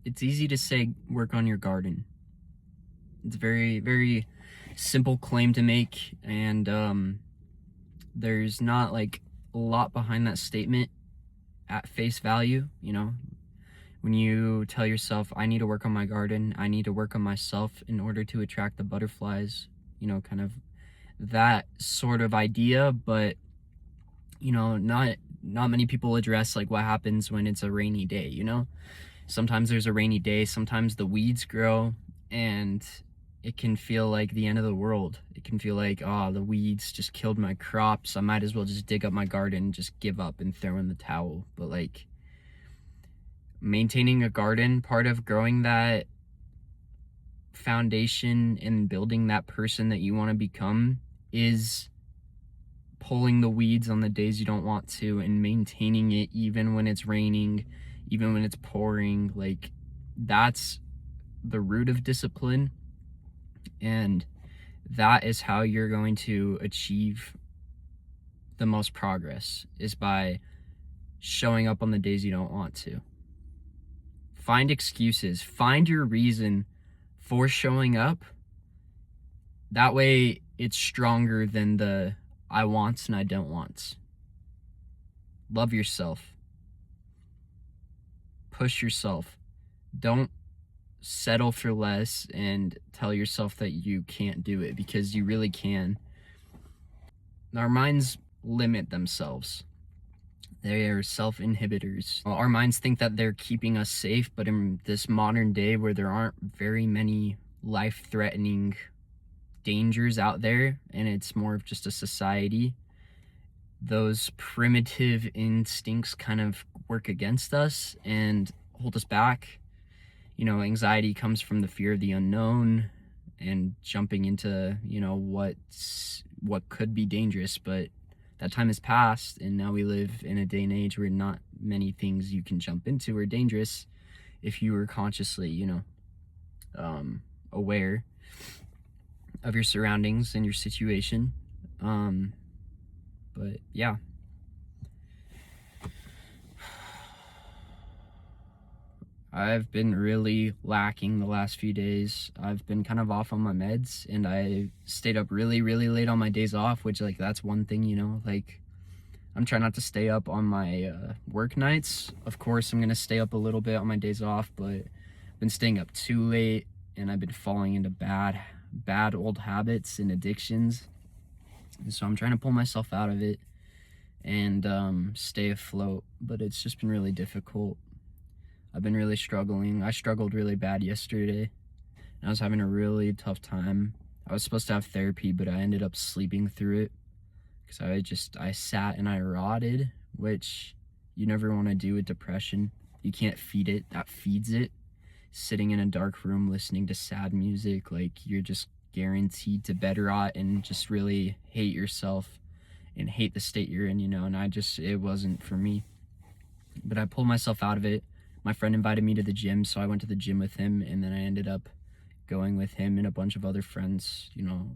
It's easy to say work on your garden. It's a very, very simple claim to make, and there's not like a lot behind that statement at face value, you know. When you tell yourself, I need to work on my garden, I need to work on myself in order to attract the butterflies, you know, kind of that sort of idea. But you know, not many people address like what happens when it's a rainy day, you know. Sometimes there's a rainy day, sometimes the weeds grow, and it can feel like the end of the world. It can feel like, oh, the weeds just killed my crops, I might as well just dig up my garden and just give up and throw in the towel. But like, maintaining a garden, part of growing that foundation and building that person that you want to become, is pulling the weeds on the days you don't want to and maintaining it even when it's raining, even when it's pouring. Like, that's the root of discipline, and that is how you're going to achieve the most progress, is by showing up on the days you don't want to. Find excuses, find your reason for showing up. That way it's stronger than the I wants and I don't wants. Love yourself. Push yourself. Don't settle for less and tell yourself that you can't do it, because you really can. Our minds limit themselves. They are self-inhibitors. Our minds think that they're keeping us safe, but in this modern day where there aren't very many life-threatening dangers out there, and it's more of just a society, those primitive instincts kind of work against us and hold us back. You know, anxiety comes from the fear of the unknown and jumping into, you know, what could be dangerous. But that time has passed, and now we live in a day and age where not many things you can jump into are dangerous if you were consciously, you know, aware of your surroundings and your situation. But yeah. I've been really lacking the last few days. I've been kind of off on my meds, and I stayed up really, really late on my days off, which, like, that's one thing, you know, like, I'm trying not to stay up on my work nights. Of course, I'm gonna stay up a little bit on my days off, but I've been staying up too late, and I've been falling into bad old habits and addictions. And so I'm trying to pull myself out of it and stay afloat, but it's just been really difficult. I've been really struggling. I struggled really bad yesterday, and I was having a really tough time. I was supposed to have therapy, but I ended up sleeping through it because I sat and I rotted, which you never want to do with depression. You can't feed it, that feeds it. Sitting in a dark room listening to sad music, like, you're just guaranteed to bed rot and just really hate yourself and hate the state you're in, you know, and it wasn't for me. But I pulled myself out of it. My friend invited me to the gym, so I went to the gym with him, and then I ended up going with him and a bunch of other friends, you know,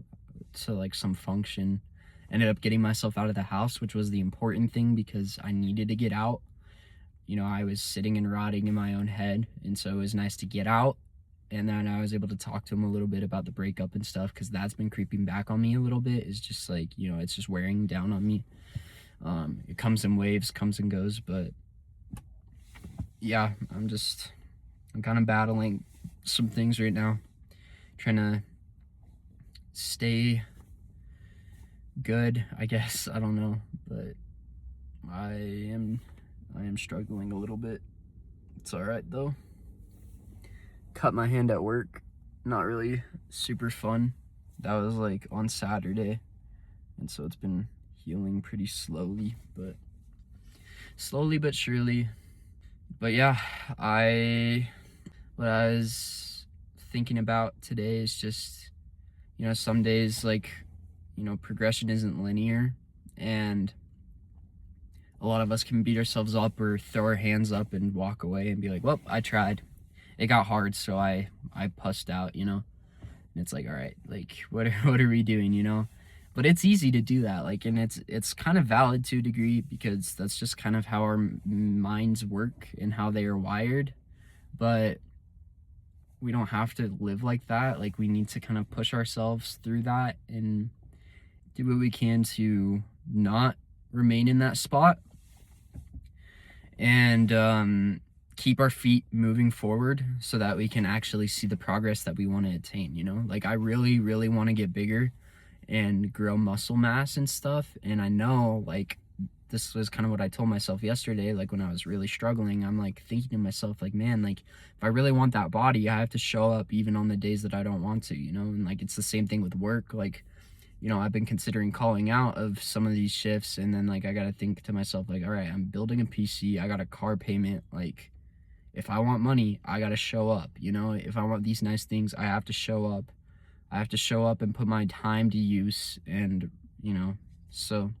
to like some function. Ended up getting myself out of the house, which was the important thing, because I needed to get out. You know, I was sitting and rotting in my own head, and so it was nice to get out. And then I was able to talk to him a little bit about the breakup and stuff, because that's been creeping back on me a little bit. It's just like, you know, it's just wearing down on me. It comes in waves, comes and goes, but yeah, I'm kind of battling some things right now, trying to stay good, I guess. I don't know, but I am struggling a little bit. It's all right though. Cut my hand at work, not really super fun. That was like on Saturday, and so it's been healing pretty slowly but surely. But yeah, what I was thinking about today is just, you know, some days, like, you know, progression isn't linear, and a lot of us can beat ourselves up or throw our hands up and walk away and be like, well, I tried. It got hard, so I pussed out, you know? And it's like, all right, like, what are we doing, you know? But it's easy to do that, like, and it's kind of valid to a degree, because that's just kind of how our minds work and how they are wired. But we don't have to live like that. Like, we need to kind of push ourselves through that and do what we can to not remain in that spot, and keep our feet moving forward so that we can actually see the progress that we want to attain, you know? Like, I really, really want to get bigger and grow muscle mass and stuff. And I know, like, this was kind of what I told myself yesterday, like when I was really struggling. I'm like thinking to myself, like, man, like if I really want that body, I have to show up even on the days that I don't want to, you know? And like, it's the same thing with work. Like, you know, I've been considering calling out of some of these shifts, and then like I gotta think to myself, like, all right, I'm building a PC, I got a car payment. Like, if I want money, I gotta show up, you know? If I want these nice things, I have to show up. I have to show up and put my time to use, and, you know, so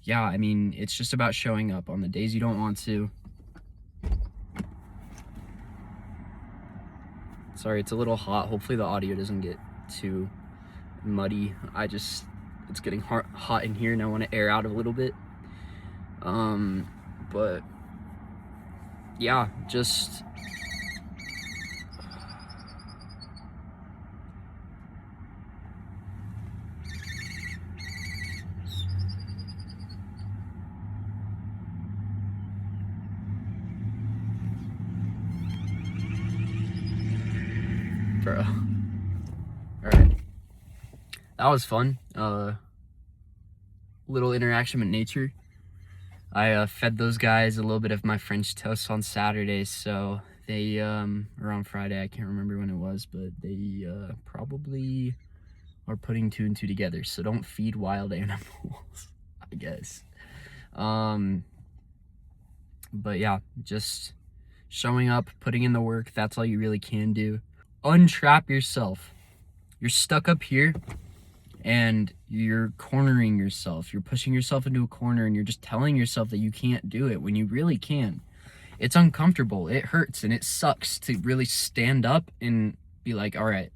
yeah, I mean, it's just about showing up on the days you don't want to. Sorry, it's a little hot. Hopefully the audio doesn't get too muddy. It's getting hot in here and I want to air out a little bit. But yeah, just bro. All right, that was fun. Little interaction with nature. I fed those guys a little bit of my French toast on Saturday, so they or on Friday, I can't remember when it was, but they probably are putting 2 and 2 together. So don't feed wild animals, I guess. But yeah, just showing up, putting in the work, that's all you really can do. Untrap yourself. You're stuck up here and you're cornering yourself. You're pushing yourself into a corner and you're just telling yourself that you can't do it when you really can. It's uncomfortable, it hurts, and it sucks to really stand up and be like, all right,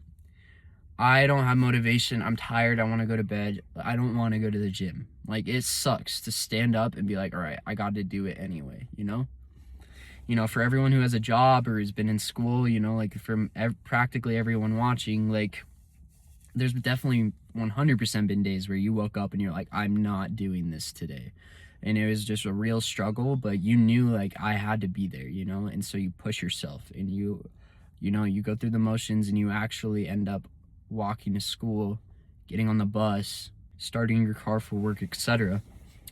I don't have motivation, I'm tired, I want to go to bed, I don't want to go to the gym. Like, it sucks to stand up and be like, all right, I got to do it anyway, you know? You know, for everyone who has a job or has been in school, you know, like from practically everyone watching, like, there's definitely 100% been days where you woke up and you're like, I'm not doing this today. And it was just a real struggle, but you knew, like, I had to be there, you know? And so you push yourself and you know, you go through the motions and you actually end up walking to school, getting on the bus, starting your car for work, etc.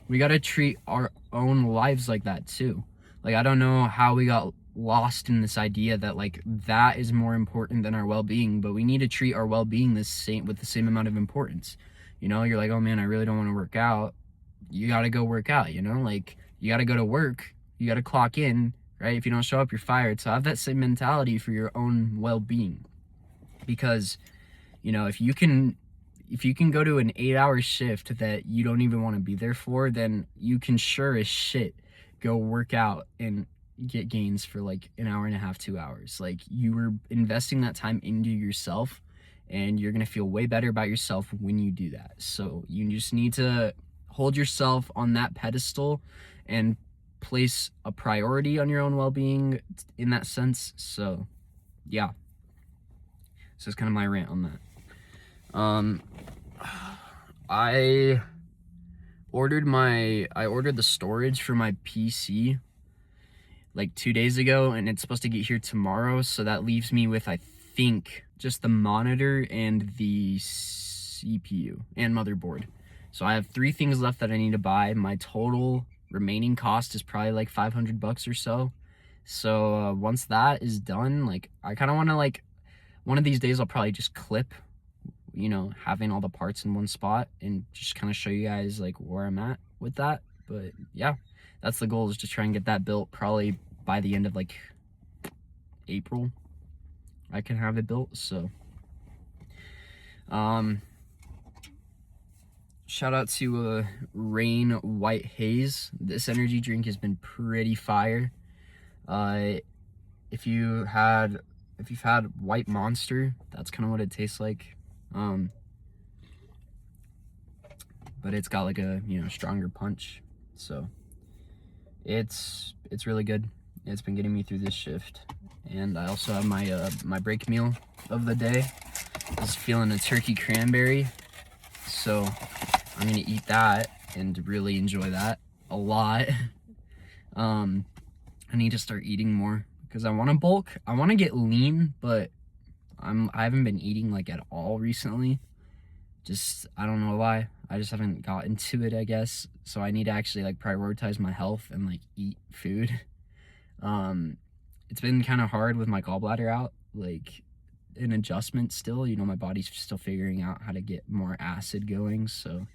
We got to treat our own lives like that too. Like, I don't know how we got lost in this idea that like that is more important than our well-being, but we need to treat our well-being with the same amount of importance. You know, you're like, oh man, I really don't want to work out. You got to go work out, you know? Like, you got to go to work, you got to clock in, right? If you don't show up, you're fired. So have that same mentality for your own well-being, because, you know, if you can go to an 8-hour shift that you don't even want to be there for, then you can sure as shit go work out and get gains for like an hour and a half, 2 hours. Like, you were investing that time into yourself, and you're going to feel way better about yourself when you do that. So you just need to hold yourself on that pedestal and place a priority on your own well-being in that sense. So yeah, so it's kind of my rant on that. I ordered the storage for my PC like 2 days ago, and it's supposed to get here tomorrow. So that leaves me with, I think, just the monitor and the CPU and motherboard. So I have 3 things left that I need to buy. My total remaining cost is probably like $500 or so. So once that is done, like, I kind of want to, like, one of these days I'll probably just clip, you know, having all the parts in one spot and just kind of show you guys like where I'm at with that. But yeah, that's the goal, is to try and get that built probably by the end of like April. I can have it built. So shout out to Rain White Haze. This energy drink has been pretty fire. If you've had White Monster, that's kind of what it tastes like. But it's got like a, you know, stronger punch. So it's really good. It's been getting me through this shift, And I also have my my break meal of the day. Just feeling a turkey cranberry, so I'm gonna eat that and really enjoy that a lot. I need to start eating more because I want to bulk. I want to get lean, but I haven't been eating like at all recently. Just, I don't know why. I just haven't gotten to it, I guess. So I need to actually like prioritize my health and like eat food. It's been kind of hard with my gallbladder out, like an adjustment still. You know, my body's still figuring out how to get more acid going, so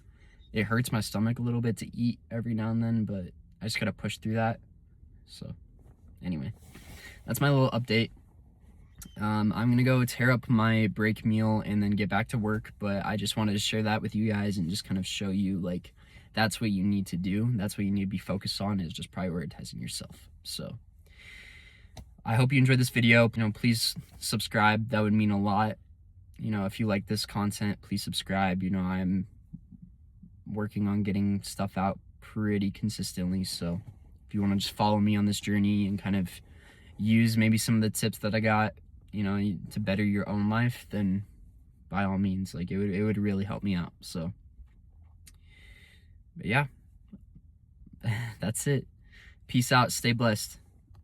it hurts my stomach a little bit to eat every now and then, but I just gotta push through that. So anyway, that's my little update. I'm gonna go tear up my break meal and then get back to work, but I just wanted to share that with you guys and just kind of show you like that's what you need to do. That's what you need to be focused on, is just prioritizing yourself. So I hope you enjoyed this video. You know, please subscribe. That would mean a lot. You know, if you like this content, please subscribe. You know, I'm working on getting stuff out pretty consistently, so if you want to just follow me on this journey and kind of use maybe some of the tips that I got, you know, to better your own life, then by all means, like it would really help me out. So but yeah, that's it. Peace out, stay blessed.